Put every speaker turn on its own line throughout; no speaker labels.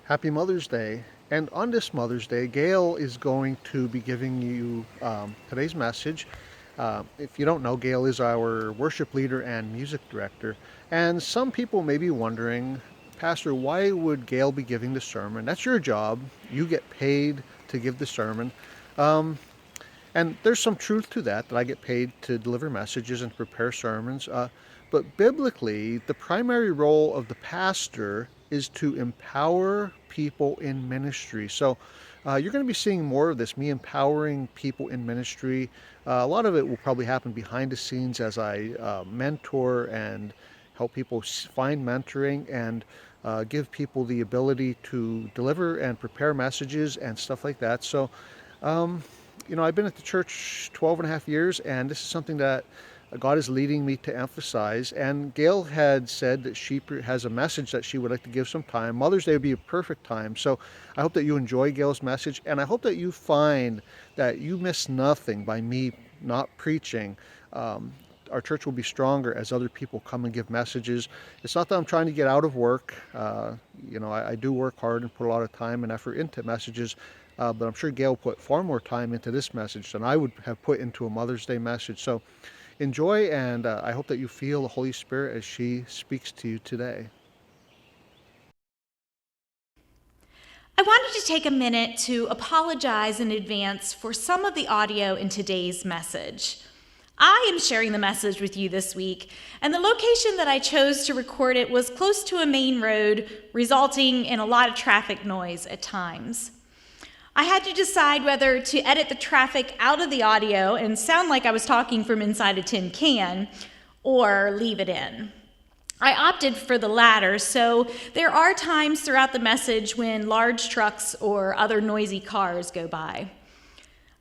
Happy Mother's Day. And on this Mother's Day, Gayle is going to be giving you today's message. If you don't know, Gayle is our worship leader and music director. And some people may be wondering, Pastor, why would Gayle be giving the sermon? That's your job. You get paid to give the sermon. And there's some truth to that I get paid to deliver messages and prepare sermons. But biblically, the primary role of the pastor is to empower people in ministry. So you're going to be seeing more of this, me empowering people in ministry. A lot of it will probably happen behind the scenes as I mentor and help people find mentoring and give people the ability to deliver and prepare messages and stuff like that. So, I've been at the church 12 and a half years, and this is something that God is leading me to emphasize. And Gayle had said that she has a message that she would like to give some time. Mother's Day would be a perfect time. So I hope that you enjoy Gayle's message, and I hope that you find that you miss nothing by me not preaching. Our church will be stronger as other people come and give messages. It's not that I'm trying to get out of work. I do work hard and put a lot of time and effort into messages, but I'm sure Gayle put far more time into this message than I would have put into a Mother's Day message. So enjoy, and I hope that you feel the Holy Spirit as she speaks to you today.
I wanted to take a minute to apologize in advance for some of the audio in today's message. I am sharing the message with you this week, and the location that I chose to record it was close to a main road, resulting in a lot of traffic noise at times. I had to decide whether to edit the traffic out of the audio and sound like I was talking from inside a tin can, or leave it in. I opted for the latter, so there are times throughout the message when large trucks or other noisy cars go by.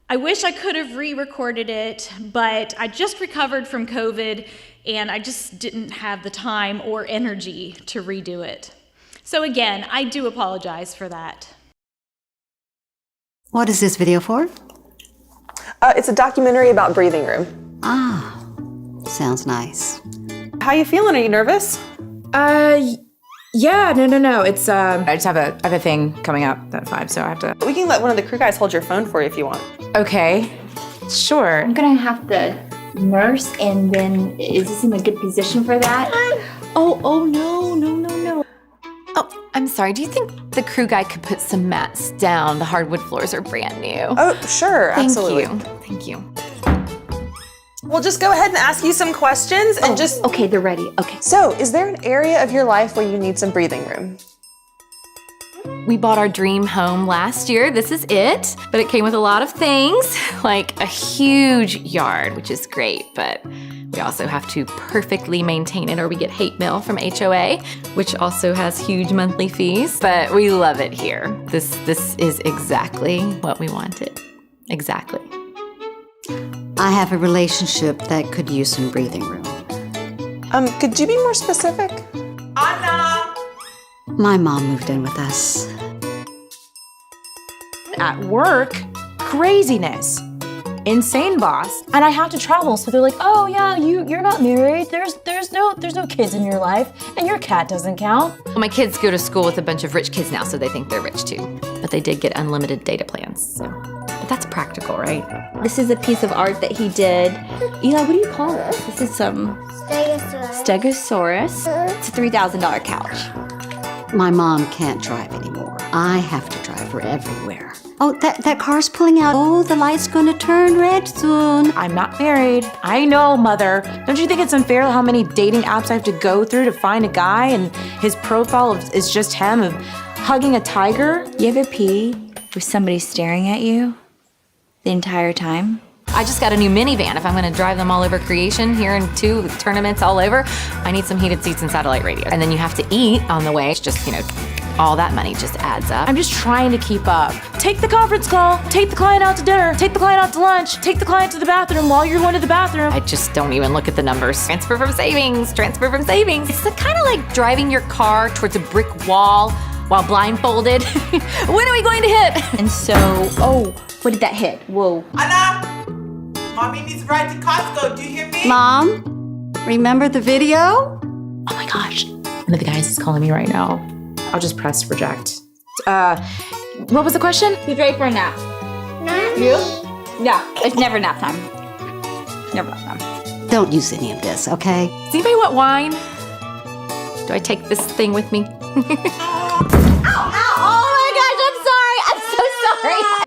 I wish I could have re-recorded it, but I just recovered from COVID and I just didn't have the time or energy to redo it. So again, I do apologize for that.
What is this video for?
It's a documentary about breathing room.
Ah, sounds nice.
How you feeling? Are you nervous?
Yeah, no. It's I just have a thing coming up at 5, so I have to.
We can let one of the crew guys hold your phone for you if you want.
Okay, sure.
I'm gonna have the nurse, and then is this in a good position for that?
Oh, no. Oh, I'm sorry. Do you think the crew guy could put some mats down? The hardwood floors are brand new.
Oh, sure, absolutely.
Thank you.
We'll just go ahead and ask you some questions and just...
Okay, they're ready. Okay.
So, is there an area of your life where you need some breathing room?
We bought our dream home last year. This is it, but it came with a lot of things, like a huge yard, which is great, but we also have to perfectly maintain it or we get hate mail from HOA, which also has huge monthly fees, but we love it here. This is exactly what we wanted. Exactly.
I have a relationship that could use some breathing room.
Could you be more specific?
Anna!
My mom moved in with us.
At work, craziness. Insane boss, and I have to travel, so they're like, oh yeah, you're not married, there's no kids in your life, and your cat doesn't count.
Well, my kids go to school with a bunch of rich kids now, so they think they're rich too. But they did get unlimited data plans, so. But that's practical, right?
This is a piece of art that he did. Eli, what do you call this? This is some Stegosaurus. It's a $3,000 couch.
My mom can't drive anymore. I have to drive her everywhere. Oh, that car's pulling out. Oh, the light's gonna turn red soon.
I'm not married. I know, Mother. Don't you think it's unfair how many dating apps I have to go through to find a guy and his profile is just him of hugging a tiger?
You ever pee with somebody staring at you the entire time?
I just got a new minivan. If I'm gonna drive them all over creation here in 2 with tournaments all over, I need some heated seats and satellite radio. And then you have to eat on the way. It's just, all that money just adds up.
I'm just trying to keep up. Take the conference call, take the client out to dinner, take the client out to lunch, take the client to the bathroom while you're going to the bathroom.
I just don't even look at the numbers. Transfer from savings. It's kind of like driving your car towards a brick wall while blindfolded. When are we going to hit?
And so, what did that hit? Whoa.
Anna! Mommy needs to ride to Costco. Do you hear me?
Mom, remember the video?
Oh my gosh, one of the guys is calling me right now. I'll just press reject.
What was the question?
Who's ready for a nap? You? Yeah, it's never nap time. Never nap time.
Don't use any of this, okay?
Does anybody want wine? Do I take this thing with me?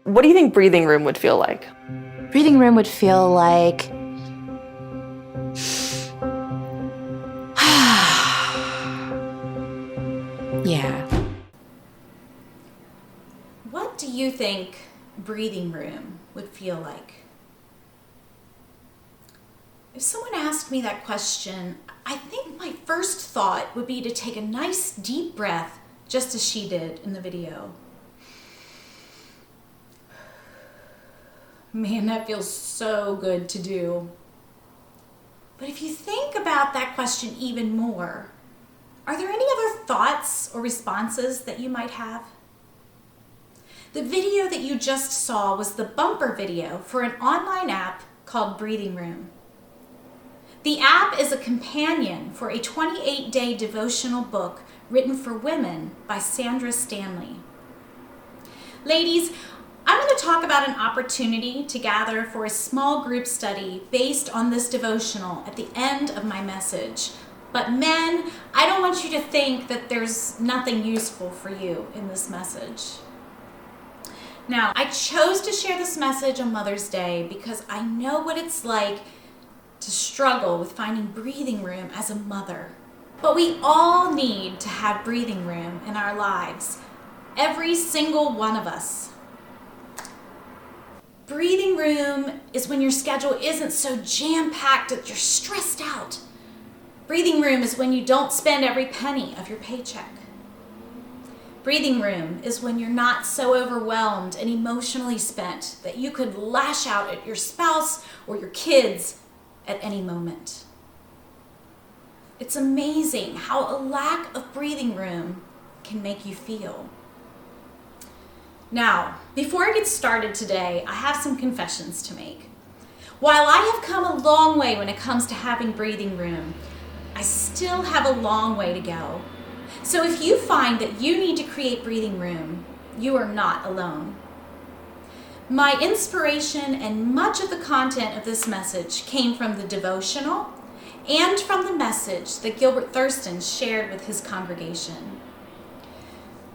What do you think breathing room would feel like?
Breathing room would feel like... yeah.
What do you think breathing room would feel like? If someone asked me that question, I think my first thought would be to take a nice deep breath, just as she did in the video. Man, that feels so good to do. But if you think about that question even more, are there any other thoughts or responses that you might have? The video that you just saw was the bumper video for an online app called Breathing Room. The app is a companion for a 28-day devotional book written for women by Sandra Stanley. Ladies, I'm going to talk about an opportunity to gather for a small group study based on this devotional at the end of my message. But men, I don't want you to think that there's nothing useful for you in this message. Now, I chose to share this message on Mother's Day because I know what it's like to struggle with finding breathing room as a mother. But we all need to have breathing room in our lives. Every single one of us. Breathing room is when your schedule isn't so jam-packed that you're stressed out. Breathing room is when you don't spend every penny of your paycheck. Breathing room is when you're not so overwhelmed and emotionally spent that you could lash out at your spouse or your kids at any moment. It's amazing how a lack of breathing room can make you feel. Now, before I get started today, I have some confessions to make. While I have come a long way when it comes to having breathing room, I still have a long way to go. So if you find that you need to create breathing room, you are not alone. My inspiration and much of the content of this message came from the devotional and from the message that Gilbert Thurston shared with his congregation.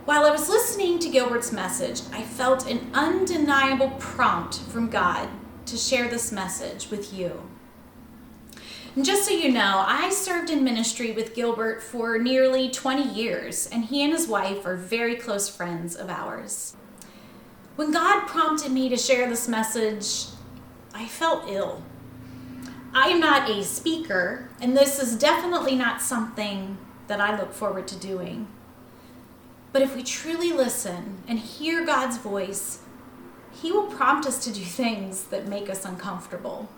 While I was listening to Gilbert's message, I felt an undeniable prompt from God to share this message with you. And just so you know, I served in ministry with Gilbert for nearly 20 years, and he and his wife are very close friends of ours. When God prompted me to share this message, I felt ill. I am not a speaker, and this is definitely not something that I look forward to doing. But if we truly listen and hear God's voice, He will prompt us to do things that make us uncomfortable.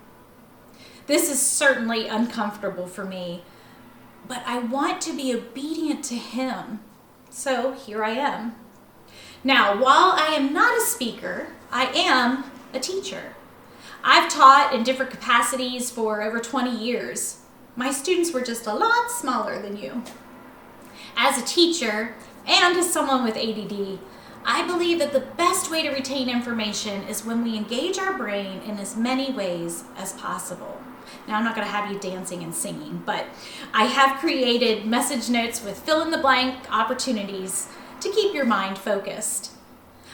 This is certainly uncomfortable for me, but I want to be obedient to Him, so here I am. Now, while I am not a speaker, I am a teacher. I've taught in different capacities for over 20 years. My students were just a lot smaller than you. As a teacher, and as someone with ADD, I believe that the best way to retain information is when we engage our brain in as many ways as possible. Now, I'm not going to have you dancing and singing, but I have created message notes with fill-in-the-blank opportunities to keep your mind focused.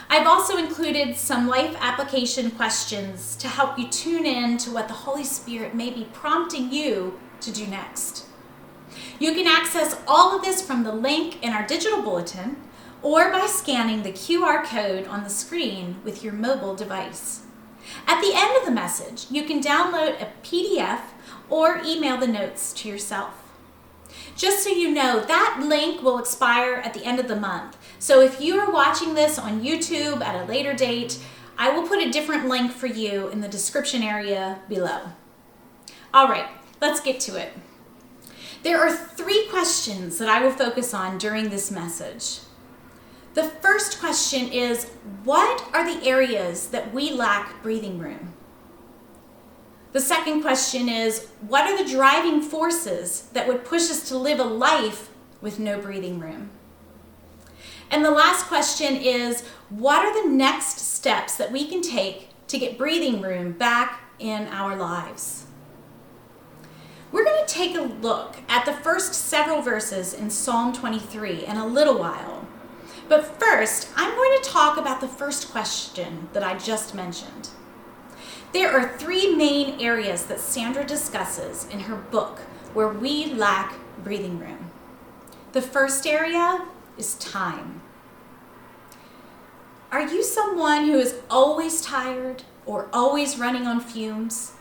I've also included some life application questions to help you tune in to what the Holy Spirit may be prompting you to do next. You can access all of this from the link in our digital bulletin or by scanning the QR code on the screen with your mobile device. At the end of the message, you can download a PDF or email the notes to yourself. Just so you know, that link will expire at the end of the month. So if you are watching this on YouTube at a later date, I will put a different link for you in the description area below. All right, let's get to it. There are 3 questions that I will focus on during this message. The first question is, what are the areas that we lack breathing room? The second question is, what are the driving forces that would push us to live a life with no breathing room? And the last question is, what are the next steps that we can take to get breathing room back in our lives? We're going to take a look at the first several verses in Psalm 23 in a little while. But first, I'm going to talk about the first question that I just mentioned. There are three main areas that Sandra discusses in her book where we lack breathing room. The first area is time. Are you someone who is always tired or always running on fumes?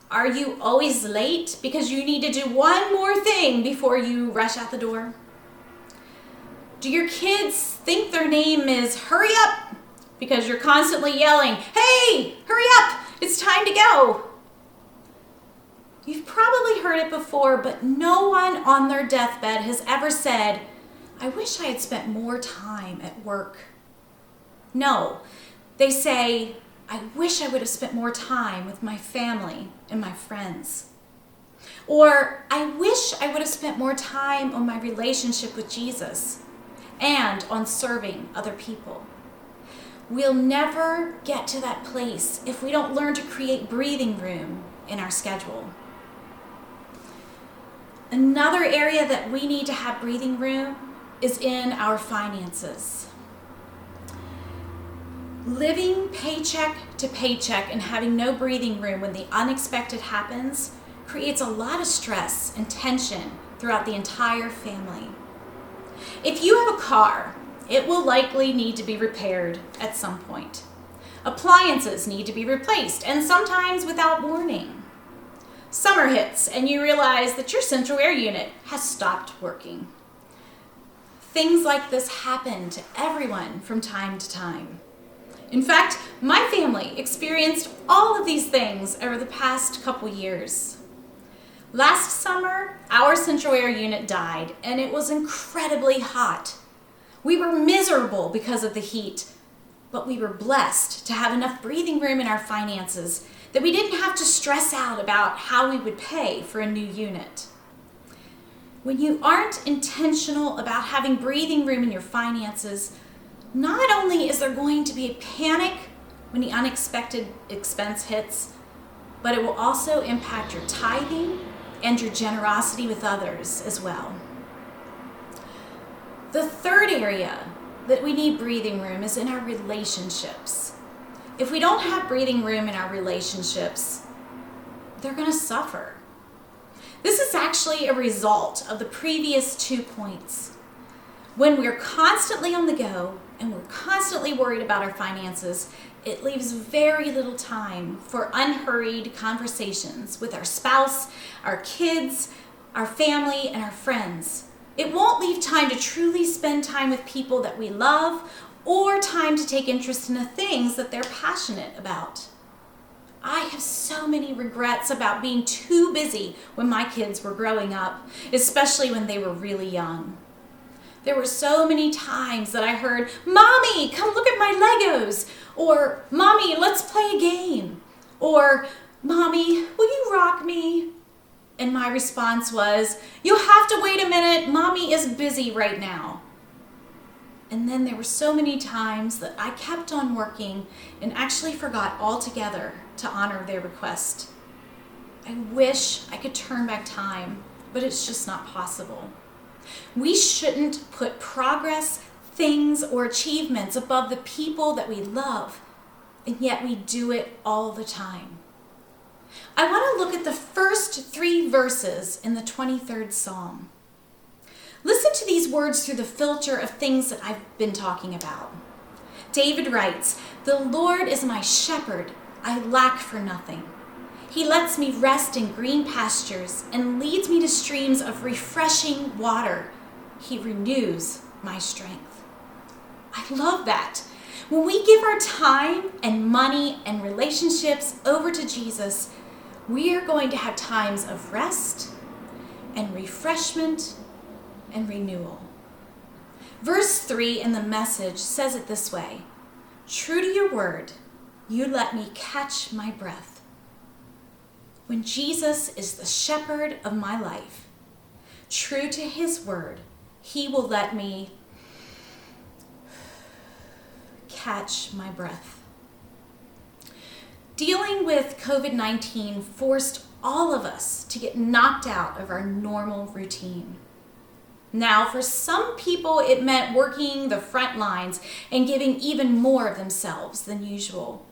Are you always late because you need to do one more thing before you rush out the door? Do your kids think their name is hurry up because you're constantly yelling, hey, hurry up, it's time to go? You've probably heard it before, but no one on their deathbed has ever said, I wish I had spent more time at work. No, they say, I wish I would have spent more time with my family and my friends. Or, I wish I would have spent more time on my relationship with Jesus and on serving other people. We'll never get to that place if we don't learn to create breathing room in our schedule. Another area that we need to have breathing room is in our finances. Living paycheck to paycheck and having no breathing room when the unexpected happens creates a lot of stress and tension throughout the entire family. If you have a car, it will likely need to be repaired at some point. Appliances need to be replaced, and sometimes without warning. Summer hits and you realize that your central air unit has stopped working. Things like this happen to everyone from time to time. In fact, my family experienced all of these things over the past couple years. Last summer, our central air unit died, and it was incredibly hot. We were miserable because of the heat, but we were blessed to have enough breathing room in our finances that we didn't have to stress out about how we would pay for a new unit. When you aren't intentional about having breathing room in your finances, not only is there going to be a panic when the unexpected expense hits, but it will also impact your tithing and your generosity with others as well. The third area that we need breathing room is in our relationships. If we don't have breathing room in our relationships, they're going to suffer. This is actually a result of the previous 2 points. When we're constantly on the go and we're constantly worried about our finances, it leaves very little time for unhurried conversations with our spouse, our kids, our family, and our friends. It won't leave time to truly spend time with people that we love or time to take interest in the things that they're passionate about. I have so many regrets about being too busy when my kids were growing up, especially when they were really young. There were so many times that I heard, Mommy, come look at my Legos, or Mommy, let's play a game, or Mommy, will you rock me? And my response was, you have to wait a minute, Mommy is busy right now. And then there were so many times that I kept on working and actually forgot altogether to honor their request. I wish I could turn back time, but it's just not possible. We shouldn't put progress, things, or achievements above the people that we love, and yet we do it all the time. I want to look at the first 3 verses in the 23rd Psalm. Listen to these words through the filter of things that I've been talking about. David writes, "The Lord is my shepherd, I lack for nothing. He lets me rest in green pastures and leads me to streams of refreshing water. He renews my strength." I love that. When we give our time and money and relationships over to Jesus, we are going to have times of rest and refreshment and renewal. Verse 3 in the Message says it this way, "True to your word, you let me catch my breath." When Jesus is the shepherd of my life, true to his word, he will let me catch my breath. Dealing with COVID-19 forced all of us to get knocked out of our normal routine. Now, for some people, it meant working the front lines and giving even more of themselves than usual.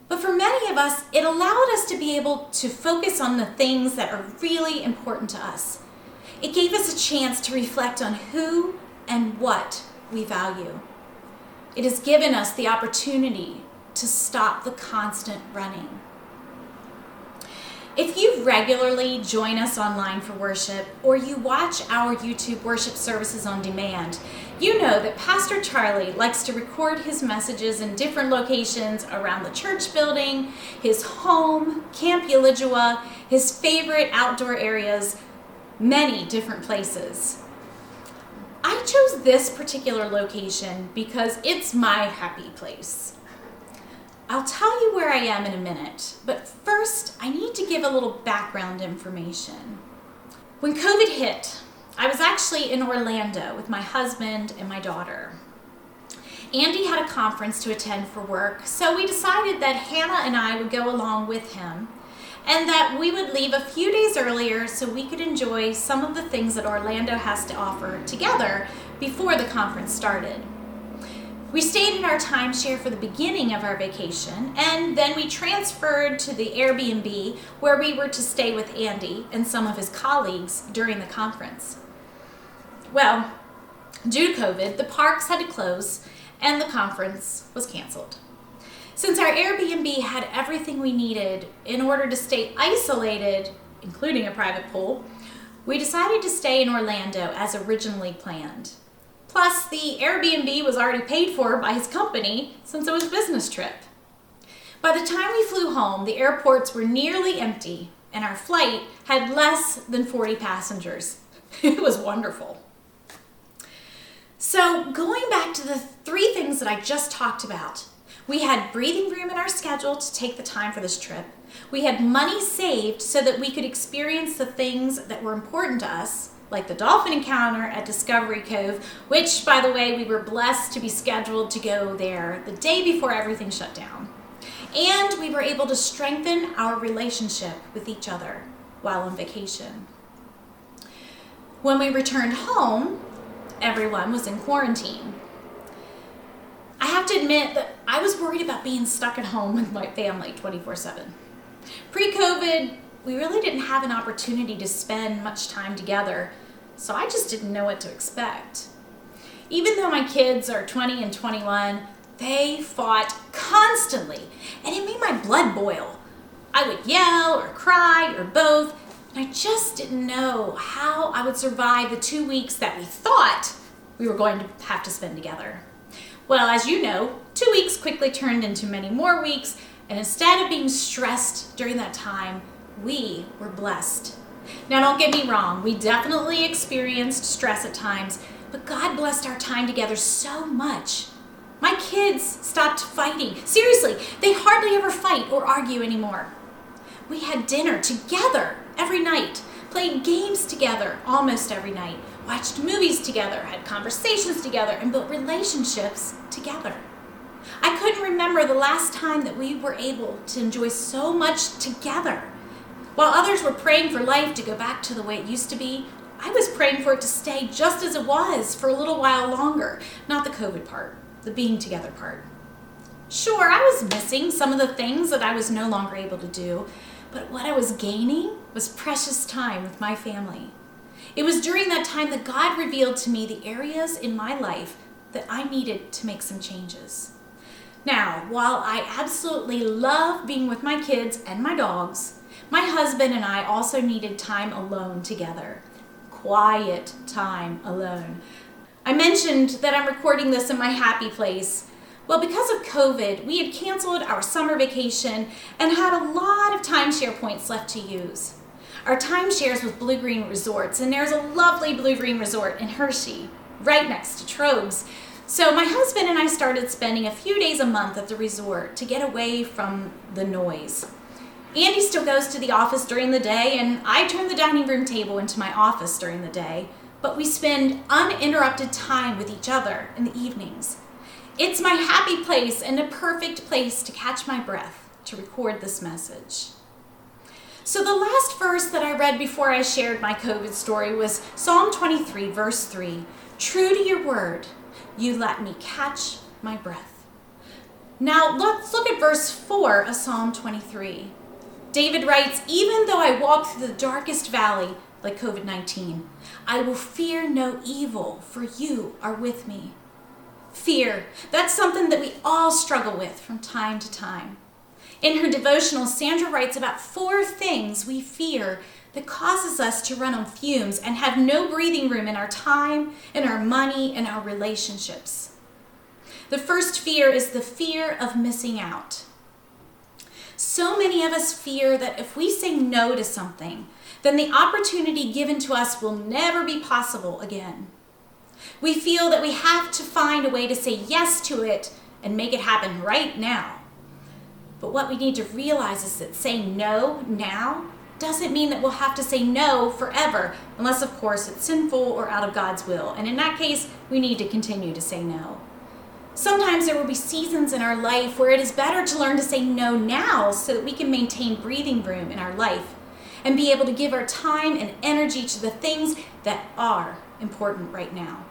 But for many of us, it allowed us to be able to focus on the things that are really important to us. It gave us a chance to reflect on who and what we value. It has given us the opportunity to stop the constant running. If you regularly join us online for worship, or you watch our YouTube worship services on demand, you know that Pastor Charlie likes to record his messages in different locations around the church building, his home, Camp Ulijua, his favorite outdoor areas, many different places. I chose this particular location because it's my happy place. I'll tell you where I am in a minute, but first I need to give a little background information. When COVID hit, I was actually in Orlando with my husband and my daughter. Andy had a conference to attend for work, so we decided that Hannah and I would go along with him, and that we would leave a few days earlier so we could enjoy some of the things that Orlando has to offer together before the conference started. We stayed in our timeshare for the beginning of our vacation, and then we transferred to the Airbnb where we were to stay with Andy and some of his colleagues during the conference. Well, due to COVID, the parks had to close and the conference was canceled. Since our Airbnb had everything we needed in order to stay isolated, including a private pool, we decided to stay in Orlando as originally planned. Plus, the Airbnb was already paid for by his company since it was a business trip. By the time we flew home, the airports were nearly empty and our flight had less than 40 passengers. It was wonderful. So, going back to the 3 things that I just talked about, we had breathing room in our schedule to take the time for this trip. We had money saved so that we could experience the things that were important to us, like the dolphin encounter at Discovery Cove, which, by the way, we were blessed to be scheduled to go there the day before everything shut down. And we were able to strengthen our relationship with each other while on vacation. When we returned home, everyone was in quarantine. I have to admit that I was worried about being stuck at home with my family 24/7. Pre-COVID, we really didn't have an opportunity to spend much time together, so I just didn't know what to expect. Even though my kids are 20 and 21, they fought constantly, and it made my blood boil. I would yell or cry or both, and I just didn't know how I would survive the 2 weeks that we thought we were going to have to spend together. Well, as you know, 2 weeks quickly turned into many more weeks, and instead of being stressed during that time, we were blessed. Now, don't get me wrong, we definitely experienced stress at times, but God blessed our time together so much. My kids stopped fighting. Seriously, they hardly ever fight or argue anymore. We had dinner together every night, played games together almost every night, watched movies together, had conversations together, and built relationships together. I couldn't remember the last time that we were able to enjoy so much together. While others were praying for life to go back to the way it used to be, I was praying for it to stay just as it was for a little while longer. Not the COVID part, the being together part. Sure, I was missing some of the things that I was no longer able to do, but what I was gaining was precious time with my family. It was during that time that God revealed to me the areas in my life that I needed to make some changes. Now, while I absolutely love being with my kids and my dogs, my husband and I also needed time alone together. Quiet time alone. I mentioned that I'm recording this in my happy place. Well, because of COVID, we had canceled our summer vacation and had a lot of timeshare points left to use. Our timeshares with Blue Green Resorts, and there's a lovely Blue Green Resort in Hershey, right next to Trogues. So my husband and I started spending a few days a month at the resort to get away from the noise. Andy still goes to the office during the day, and I turn the dining room table into my office during the day, but we spend uninterrupted time with each other in the evenings. It's my happy place and a perfect place to catch my breath to record this message. So the last verse that I read before I shared my COVID story was Psalm 23, verse 3. True to your word, you let me catch my breath. Now let's look at verse 4 of Psalm 23. David writes, even though I walk through the darkest valley, like COVID-19, I will fear no evil, for you are with me. Fear, that's something that we all struggle with from time to time. In her devotional, Sandra writes about 4 things we fear that causes us to run on fumes and have no breathing room in our time, in our money, and our relationships. The first fear is the fear of missing out. So many of us fear that if we say no to something, then the opportunity given to us will never be possible again. We feel that we have to find a way to say yes to it and make it happen right now. But what we need to realize is that saying no now doesn't mean that we'll have to say no forever, unless of course it's sinful or out of God's will. And in that case, we need to continue to say no. Sometimes there will be seasons in our life where it is better to learn to say no now so that we can maintain breathing room in our life and be able to give our time and energy to the things that are important right now.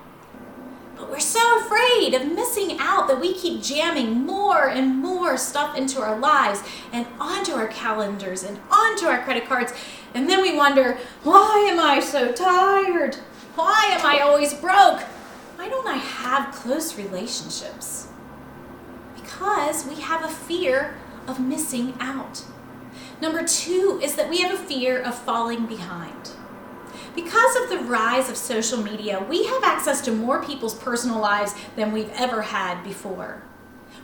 But we're so afraid of missing out that we keep jamming more and more stuff into our lives and onto our calendars and onto our credit cards. And then we wonder, why am I so tired? Why am I always broke? Why don't I have close relationships? Because we have a fear of missing out. Number 2 is that we have a fear of falling behind. Because of the rise of social media, we have access to more people's personal lives than we've ever had before.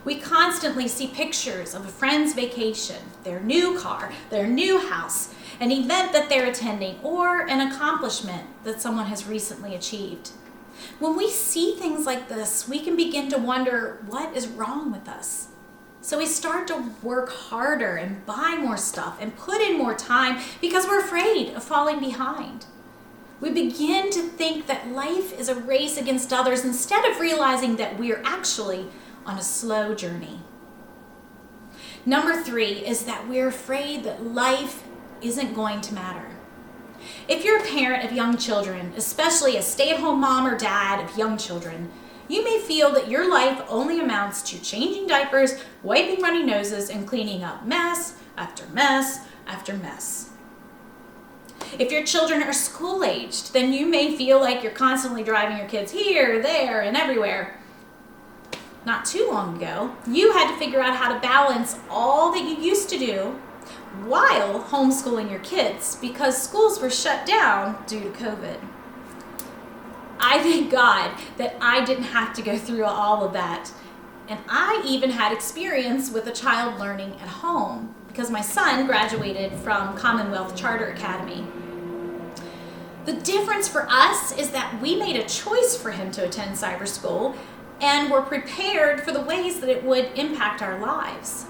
We constantly see pictures of a friend's vacation, their new car, their new house, an event that they're attending, or an accomplishment that someone has recently achieved. When we see things like this, we can begin to wonder what is wrong with us. So we start to work harder and buy more stuff and put in more time because we're afraid of falling behind. We begin to think that life is a race against others instead of realizing that we're actually on a slow journey. Number 3 is that we're afraid that life isn't going to matter. If you're a parent of young children, especially a stay-at-home mom or dad of young children, you may feel that your life only amounts to changing diapers, wiping runny noses, and cleaning up mess after mess after mess. If your children are school-aged, then you may feel like you're constantly driving your kids here, there, and everywhere. Not too long ago, you had to figure out how to balance all that you used to do while homeschooling your kids because schools were shut down due to COVID. I thank God that I didn't have to go through all of that. And I even had experience with a child learning at home because my son graduated from Commonwealth Charter Academy. The difference for us is that we made a choice for him to attend cyber school and were prepared for the ways that it would impact our lives.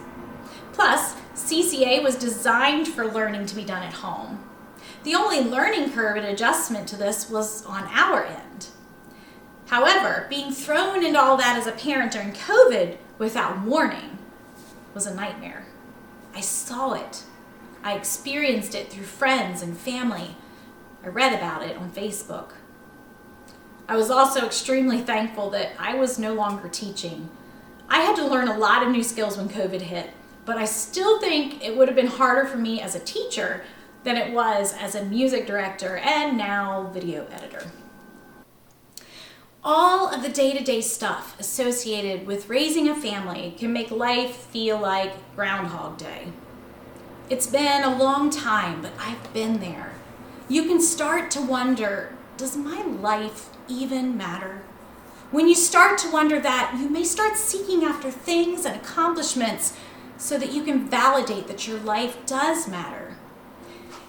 Plus, CCA was designed for learning to be done at home. The only learning curve and adjustment to this was on our end. However, being thrown into all that as a parent during COVID without warning was a nightmare. I saw it. I experienced it through friends and family. I read about it on Facebook. I was also extremely thankful that I was no longer teaching. I had to learn a lot of new skills when COVID hit, but I still think it would have been harder for me as a teacher than it was as a music director and now video editor. All of the day-to-day stuff associated with raising a family can make life feel like Groundhog Day. It's been a long time, but I've been there. You can start to wonder, does my life even matter? When you start to wonder that, you may start seeking after things and accomplishments so that you can validate that your life does matter.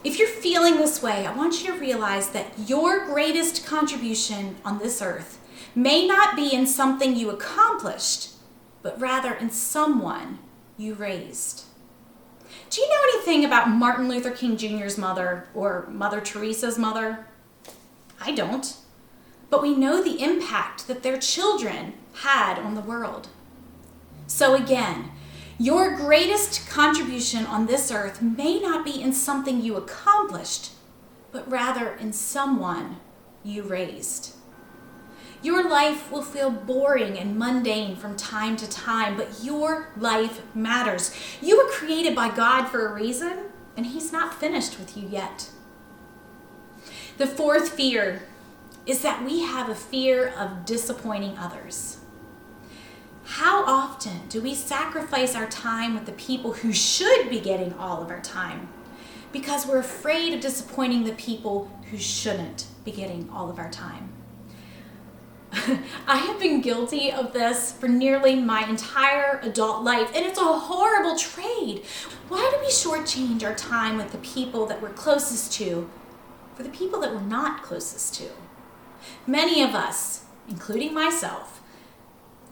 If you're feeling this way, I want you to realize that your greatest contribution on this earth may not be in something you accomplished, but rather in someone you raised. Do you know anything about Martin Luther King Jr.'s mother or Mother Teresa's mother? I don't. but we know the impact that their children had on the world. So again, your greatest contribution on this earth may not be in something you accomplished, but rather in someone you raised. Your life will feel boring and mundane from time to time, but your life matters. You were created by God for a reason, and He's not finished with you yet. The fourth fear is that we have a fear of disappointing others. How often do we sacrifice our time with the people who should be getting all of our time because we're afraid of disappointing the people who shouldn't be getting all of our time? I have been guilty of this for nearly my entire adult life, and it's a horrible trade. Why do we shortchange our time with the people that we're closest to for the people that we're not closest to? Many of us, including myself,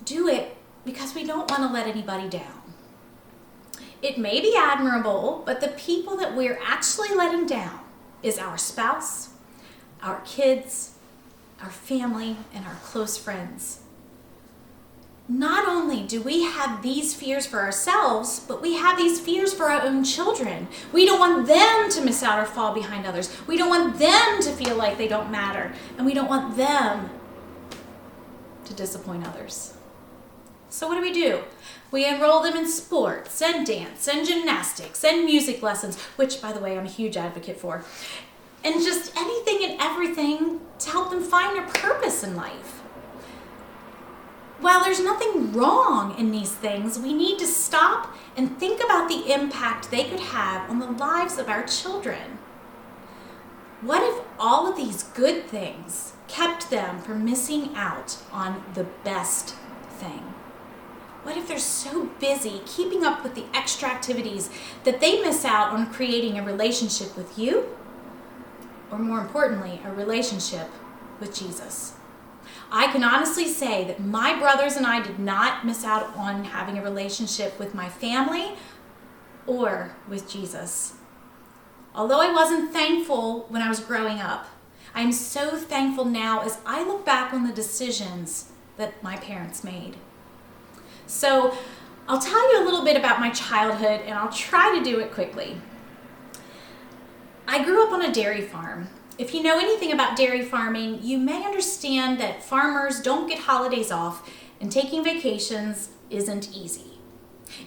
do it because we don't want to let anybody down. It may be admirable, but the people that we're actually letting down is our spouse, our kids, our family, and our close friends. Not only do we have these fears for ourselves, but we have these fears for our own children. We don't want them to miss out or fall behind others. We don't want them to feel like they don't matter, and we don't want them to disappoint others. So what do? We enroll them in sports and dance and gymnastics and music lessons, which, by the way, I'm a huge advocate for, and just anything and everything to help them find their purpose in life. While there's nothing wrong in these things, we need to stop and think about the impact they could have on the lives of our children. What if all of these good things kept them from missing out on the best thing? What if they're so busy keeping up with the extra activities that they miss out on creating a relationship with you? Or more importantly, a relationship with Jesus. I can honestly say that my brothers and I did not miss out on having a relationship with my family or with Jesus. Although I wasn't thankful when I was growing up, I am so thankful now as I look back on the decisions that my parents made. So I'll tell you a little bit about my childhood, and I'll try to do it quickly. I grew up on a dairy farm. If you know anything about dairy farming, you may understand that farmers don't get holidays off, and taking vacations isn't easy.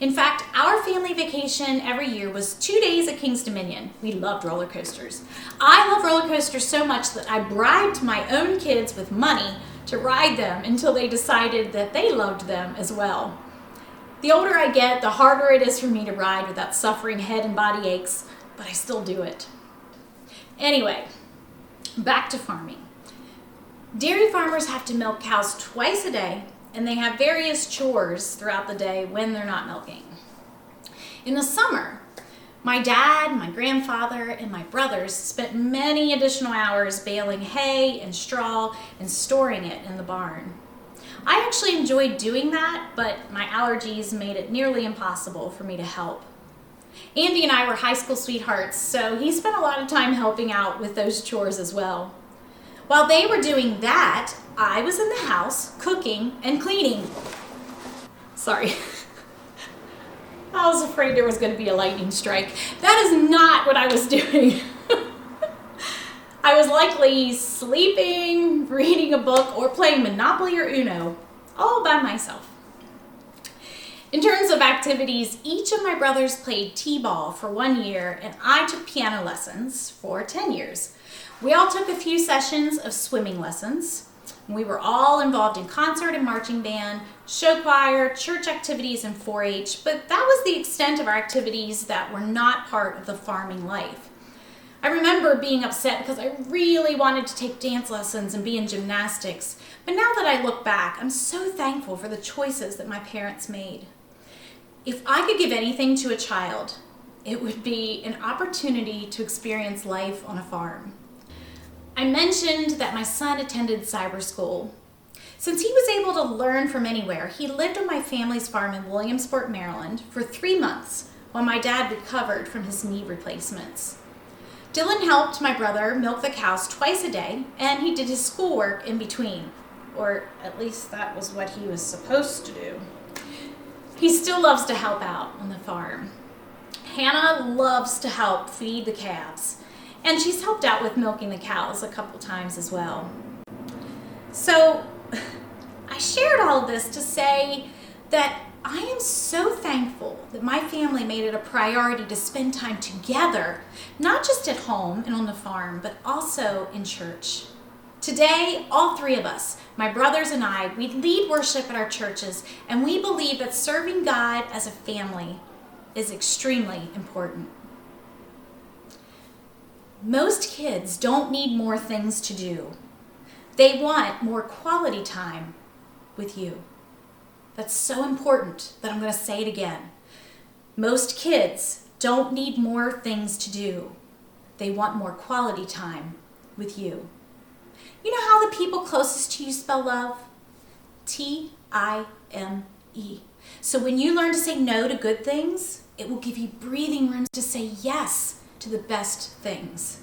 In fact, our family vacation every year was 2 days at King's Dominion. We loved roller coasters. I love roller coasters so much that I bribed my own kids with money to ride them until they decided that they loved them as well. The older I get, the harder it is for me to ride without suffering head and body aches, but I still do it. Anyway, back to farming. Dairy farmers have to milk cows twice a day, and they have various chores throughout the day when they're not milking. In the summer, my dad, my grandfather, and my brothers spent many additional hours baling hay and straw and storing it in the barn. I actually enjoyed doing that, but my allergies made it nearly impossible for me to help. Andy and I were high school sweethearts, so he spent a lot of time helping out with those chores as well. While they were doing that, I was in the house cooking and cleaning. Sorry. I was afraid there was going to be a lightning strike. That is not what I was doing. I was likely sleeping, reading a book, or playing Monopoly or Uno, all by myself. In terms of activities, each of my brothers played t-ball for 1 year, and I took piano lessons for 10 years. We all took a few sessions of swimming lessons. We were all involved in concert and marching band, show choir, church activities, and 4-H, but that was the extent of our activities that were not part of the farming life. I remember being upset because I really wanted to take dance lessons and be in gymnastics, but now that I look back, I'm so thankful for the choices that my parents made. If I could give anything to a child, it would be an opportunity to experience life on a farm. I mentioned that my son attended cyber school. Since he was able to learn from anywhere, he lived on my family's farm in Williamsport, Maryland for 3 months while my dad recovered from his knee replacements. Dylan helped my brother milk the cows twice a day, and he did his schoolwork in between. Or at least that was what he was supposed to do. He still loves to help out on the farm. Hannah loves to help feed the calves, and she's helped out with milking the cows a couple times as well. So I shared all of this to say that I am so thankful that my family made it a priority to spend time together, not just at home and on the farm, but also in church. Today, all three of us, my brothers and I, we lead worship at our churches, and we believe that serving God as a family is extremely important. Most kids don't need more things to do. They want more quality time with you. That's so important that I'm going to say it again. Most kids don't need more things to do. They want more quality time with you. You know how the people closest to you spell love? Time. So when you learn to say no to good things, it will give you breathing room to say yes to the best things.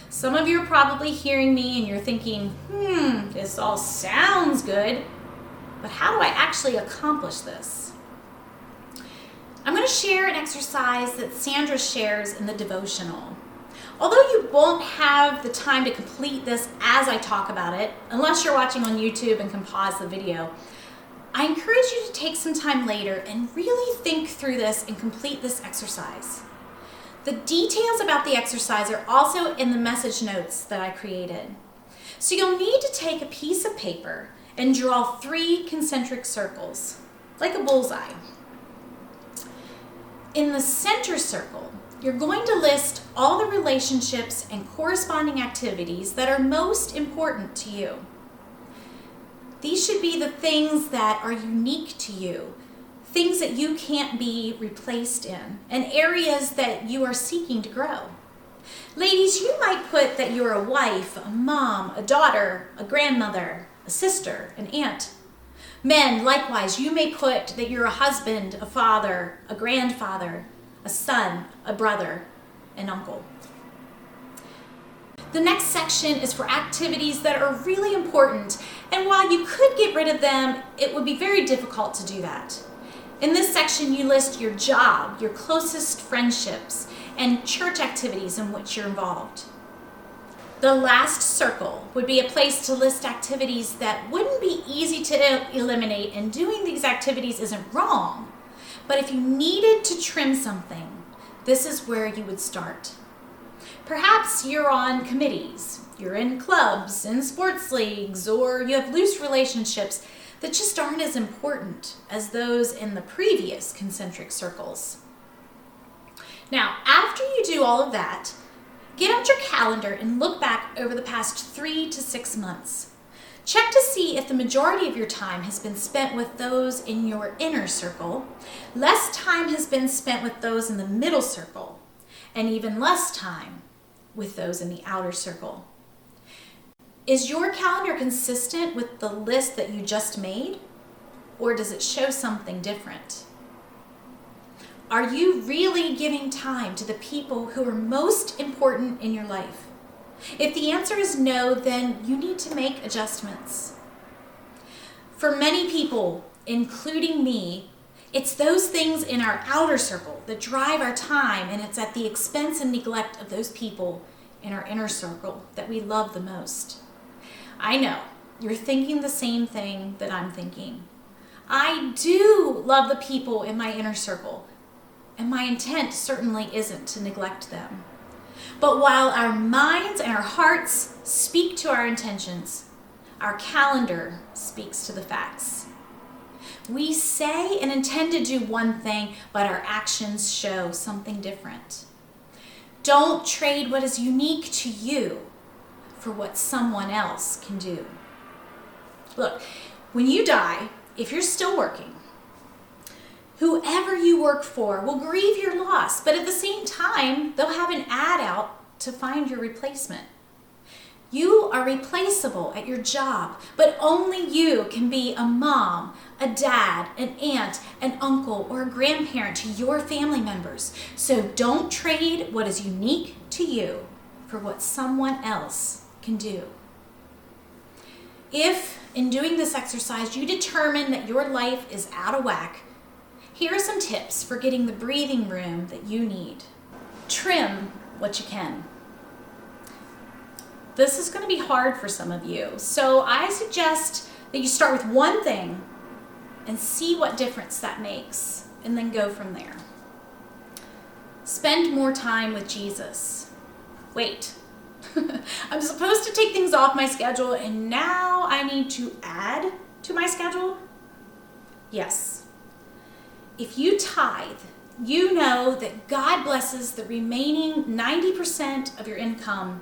Some of you are probably hearing me and you're thinking, this all sounds good, but how do I actually accomplish this? I'm going to share an exercise that Sandra shares in the devotional. Although you won't have the time to complete this as I talk about it, unless you're watching on YouTube and can pause the video, I encourage you to take some time later and really think through this and complete this exercise. The details about the exercise are also in the message notes that I created. So you'll need to take a piece of paper and draw 3 concentric circles, like a bullseye. In the center circle, you're going to list all the relationships and corresponding activities that are most important to you. These should be the things that are unique to you, things that you can't be replaced in, and areas that you are seeking to grow. Ladies, you might put that you're a wife, a mom, a daughter, a grandmother, a sister, an aunt. Men, likewise, you may put that you're a husband, a father, a grandfather, a son, a brother, an uncle. The next section is for activities that are really important, and while you could get rid of them, it would be very difficult to do that. In this section, you list your job, your closest friendships, and church activities in which you're involved. The last circle would be a place to list activities that wouldn't be easy to eliminate, and doing these activities isn't wrong. But if you needed to trim something, this is where you would start. Perhaps you're on committees, you're in clubs, in sports leagues, or you have loose relationships that just aren't as important as those in the previous concentric circles. Now, after you do all of that, get out your calendar and look back over the past 3 to 6 months. Check to see if the majority of your time has been spent with those in your inner circle, less time has been spent with those in the middle circle, and even less time with those in the outer circle. Is your calendar consistent with the list that you just made, or does it show something different? Are you really giving time to the people who are most important in your life? If the answer is no, then you need to make adjustments. For many people, including me, it's those things in our outer circle that drive our time, and it's at the expense and neglect of those people in our inner circle that we love the most. I know, you're thinking the same thing that I'm thinking. I do love the people in my inner circle, and my intent certainly isn't to neglect them. But while our minds and our hearts speak to our intentions, our calendar speaks to the facts. We say and intend to do one thing, but our actions show something different. Don't trade what is unique to you for what someone else can do. Look, when you die, if you're still working, whoever you work for will grieve your loss, but at the same time, they'll have an ad out to find your replacement. You are replaceable at your job, but only you can be a mom, a dad, an aunt, an uncle, or a grandparent to your family members. So don't trade what is unique to you for what someone else can do. If, in doing this exercise, you determine that your life is out of whack, here are some tips for getting the breathing room that you need. Trim what you can. This is going to be hard for some of you, so I suggest that you start with one thing and see what difference that makes, and then go from there. Spend more time with Jesus. Wait, I'm supposed to take things off my schedule and now I need to add to my schedule? Yes. If you tithe, you know that God blesses the remaining 90% of your income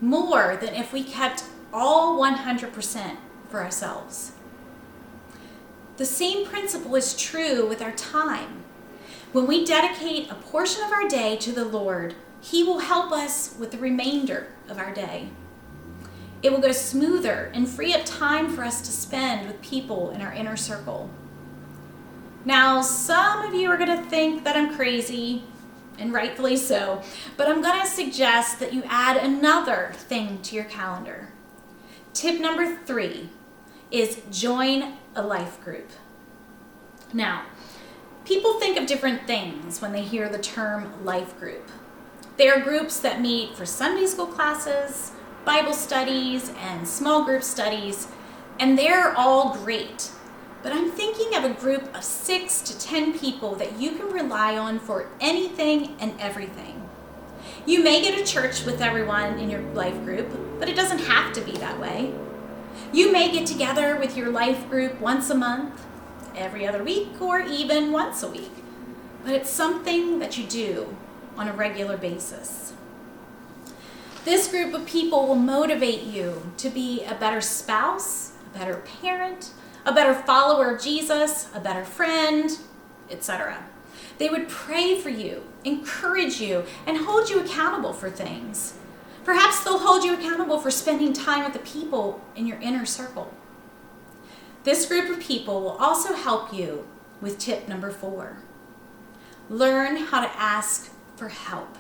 more than if we kept all 100% for ourselves. The same principle is true with our time. When we dedicate a portion of our day to the Lord, He will help us with the remainder of our day. It will go smoother and free up time for us to spend with people in our inner circle. Now, some of you are going to think that I'm crazy, and rightfully so, but I'm going to suggest that you add another thing to your calendar. Tip number 3 is join a life group. Now, people think of different things when they hear the term life group. They are groups that meet for Sunday school classes, Bible studies, and small group studies, and they're all great. But I'm thinking of a group of 6 to 10 people that you can rely on for anything and everything. You may go to church with everyone in your life group, but it doesn't have to be that way. You may get together with your life group once a month, every other week, or even once a week. But it's something that you do on a regular basis. This group of people will motivate you to be a better spouse, a better parent, a better follower of Jesus, a better friend, etc. They would pray for you, encourage you, and hold you accountable for things. Perhaps they'll hold you accountable for spending time with the people in your inner circle. This group of people will also help you with tip number 4. Learn how to ask for help.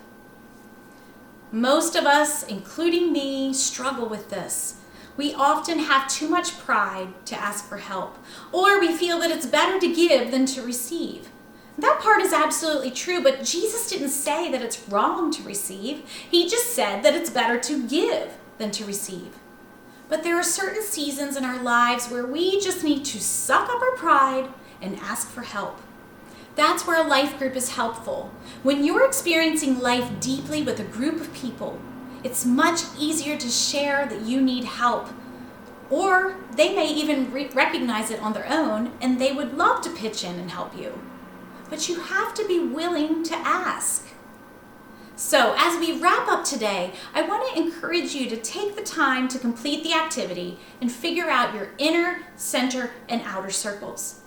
Most of us, including me, struggle with this. We often have too much pride to ask for help, or we feel that it's better to give than to receive. That part is absolutely true, but Jesus didn't say that it's wrong to receive. He just said that it's better to give than to receive. But there are certain seasons in our lives where we just need to suck up our pride and ask for help. That's where a life group is helpful. When you're experiencing life deeply with a group of people, it's much easier to share that you need help. Or they may even recognize it on their own and they would love to pitch in and help you. But you have to be willing to ask. So as we wrap up today, I want to encourage you to take the time to complete the activity and figure out your inner, center, and outer circles.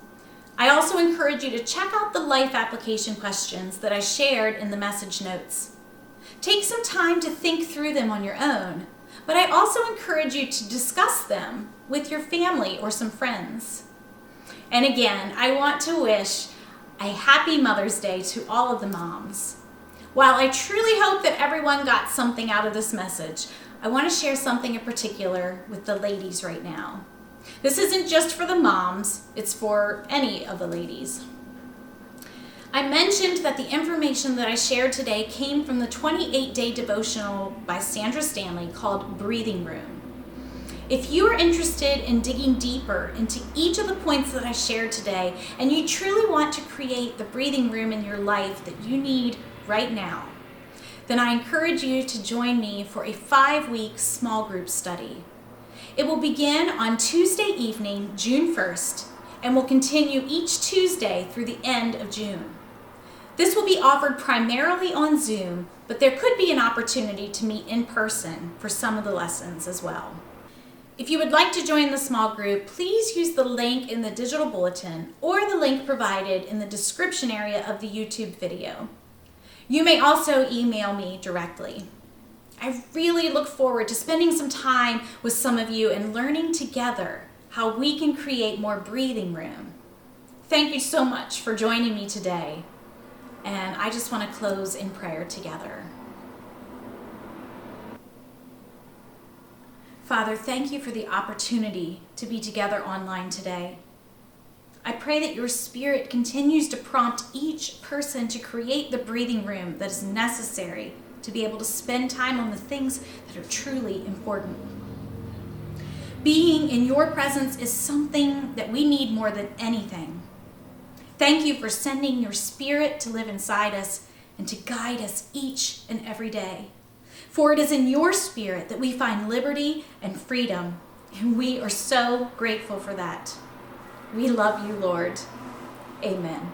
I also encourage you to check out the life application questions that I shared in the message notes. Take some time to think through them on your own, but I also encourage you to discuss them with your family or some friends. And again, I want to wish a happy Mother's Day to all of the moms. While I truly hope that everyone got something out of this message, I want to share something in particular with the ladies right now. This isn't just for the moms, it's for any of the ladies. I mentioned that the information that I shared today came from the 28-day devotional by Sandra Stanley called Breathing Room. If you are interested in digging deeper into each of the points that I shared today, and you truly want to create the breathing room in your life that you need right now, then I encourage you to join me for a 5-week small group study. It will begin on Tuesday evening, June 1st, and will continue each Tuesday through the end of June. This will be offered primarily on Zoom, but there could be an opportunity to meet in person for some of the lessons as well. If you would like to join the small group, please use the link in the digital bulletin or the link provided in the description area of the YouTube video. You may also email me directly. I really look forward to spending some time with some of you and learning together how we can create more breathing room Thank you so much for joining me today. And I just want to close in prayer together. Father, thank you for the opportunity to be together online today. I pray that your Spirit continues to prompt each person to create the breathing room that is necessary to be able to spend time on the things that are truly important. Being in your presence is something that we need more than anything. Thank you for sending your Spirit to live inside us and to guide us each and every day. For it is in your Spirit that we find liberty and freedom, and we are so grateful for that. We love you, Lord. Amen.